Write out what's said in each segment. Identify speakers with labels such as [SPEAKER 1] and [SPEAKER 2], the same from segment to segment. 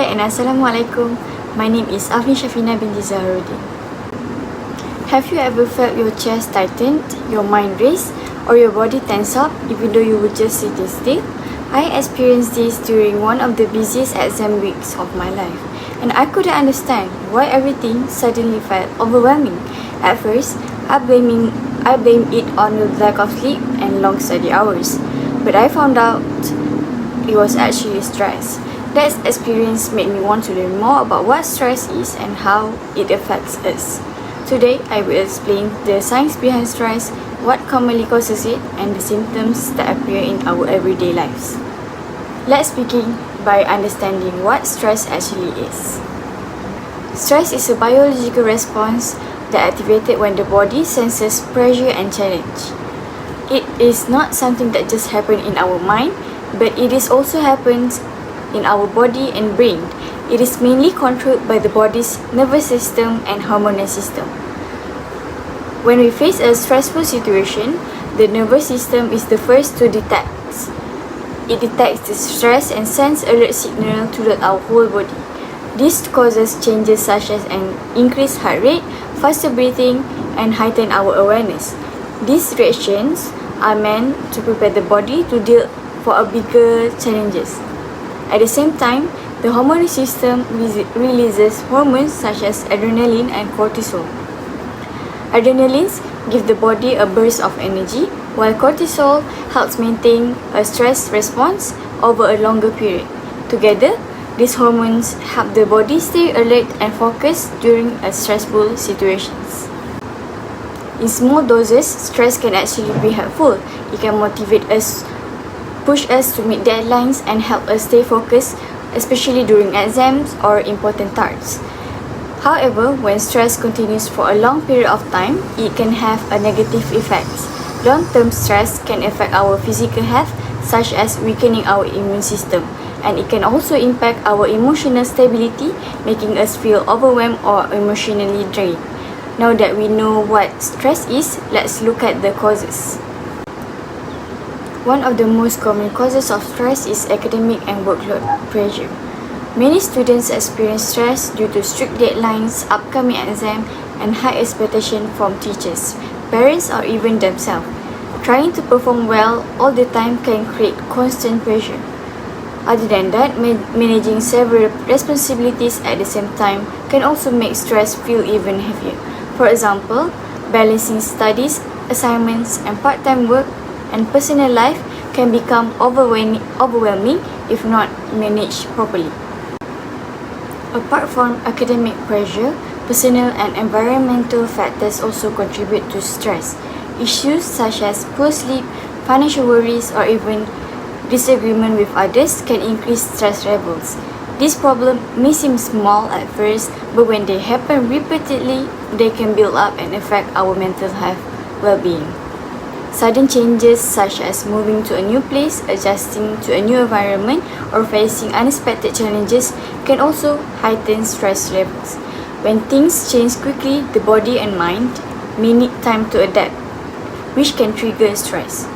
[SPEAKER 1] and Assalamualaikum. My name is Afnie Syafiena binti ZAHARUDDIN. Have you ever felt your chest tightened, your mind race, or your body tense up even though you were just sitting still? I experienced this during one of the busiest exam weeks of my life, and I couldn't understand why everything suddenly felt overwhelming. At first, I blamed it on the lack of sleep and long study hours, but I found out it was actually stress. That experience made me want to learn more about what stress is and how it affects us. Today, I will explain the science behind stress, what commonly causes it, and the symptoms that appear in our everyday lives. Let's begin by understanding what stress actually is. Stress is a biological response that activated when the body senses pressure and challenge. It is not something that just happens in our mind, but it is also happens in our body and brain. It is mainly controlled by the body's nervous system and hormonal system. When we face a stressful situation, the nervous system is the first to detect. It detects the stress and sends alert signal to our whole body. This causes changes such as an increased heart rate, faster breathing, and heighten our awareness. These reactions are meant to prepare the body to deal for a bigger challenges. At the same time, the hormonal system releases hormones such as adrenaline and cortisol. Adrenaline gives the body a burst of energy, while cortisol helps maintain a stress response over a longer period. Together, these hormones help the body stay alert and focused during stressful situations. In small doses, stress can actually be helpful. It can motivate us, push us to meet deadlines, and help us stay focused, especially during exams or important tasks. However, when stress continues for a long period of time, it can have a negative effect. Long-term stress can affect our physical health, such as weakening our immune system, and it can also impact our emotional stability, making us feel overwhelmed or emotionally drained. Now that we know what stress is, let's look at the causes. One of the most common causes of stress is academic and workload pressure. Many students experience stress due to strict deadlines, upcoming exams, and high expectations from teachers, parents, or even themselves. Trying to perform well all the time can create constant pressure. Other than that, managing several responsibilities at the same time can also make stress feel even heavier. For example, balancing studies, assignments, and part-time work and personal life can become overwhelming if not managed properly. Apart from academic pressure, personal and environmental factors also contribute to stress. Issues such as poor sleep, financial worries, or even disagreement with others can increase stress levels. These problems may seem small at first, but when they happen repeatedly, they can build up and affect our mental health well-being. Sudden changes such as moving to a new place, adjusting to a new environment, or facing unexpected challenges can also heighten stress levels. When things change quickly, the body and mind may need time to adapt, which can trigger stress.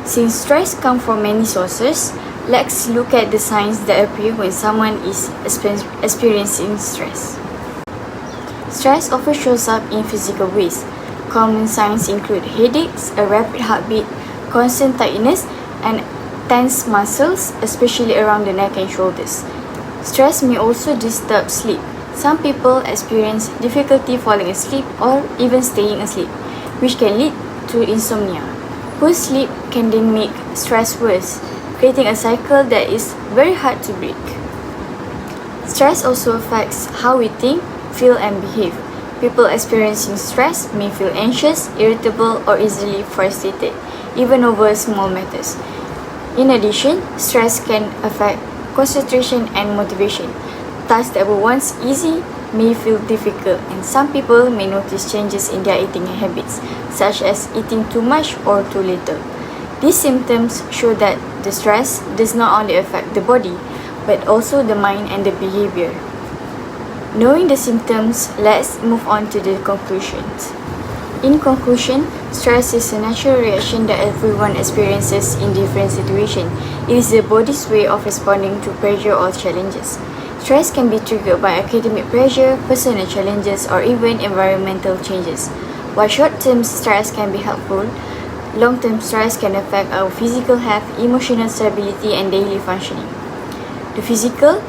[SPEAKER 1] Since stress comes from many sources, let's look at the signs that appear when someone is experiencing stress. Stress often shows up in physical ways. Common signs include headaches, a rapid heartbeat, constant tightness, and tense muscles, especially around the neck and shoulders. Stress may also disturb sleep. Some people experience difficulty falling asleep or even staying asleep, which can lead to insomnia. Poor sleep can then make stress worse, creating a cycle that is very hard to break. Stress also affects how we think, feel, and behave. People experiencing stress may feel anxious, irritable, or easily frustrated, even over small matters. In addition, stress can affect concentration and motivation. Tasks that were once easy may feel difficult, and some people may notice changes in their eating habits, such as eating too much or too little. These symptoms show that the stress does not only affect the body, but also the mind and the behavior. Knowing the symptoms, let's move on to the conclusions. In conclusion, stress is a natural reaction that everyone experiences in different situations. It is the body's way of responding to pressure or challenges. Stress can be triggered by academic pressure, personal challenges, or even environmental changes. While short-term stress can be helpful, long-term stress can affect our physical health, emotional stability, and daily functioning. The physical,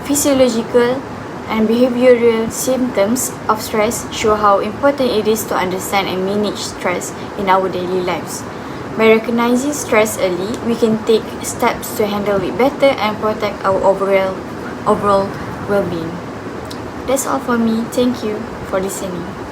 [SPEAKER 1] physiological, and behavioral symptoms of stress show how important it is to understand and manage stress in our daily lives. By recognizing stress early, we can take steps to handle it better and protect our overall well-being. That's all for me. Thank you for listening.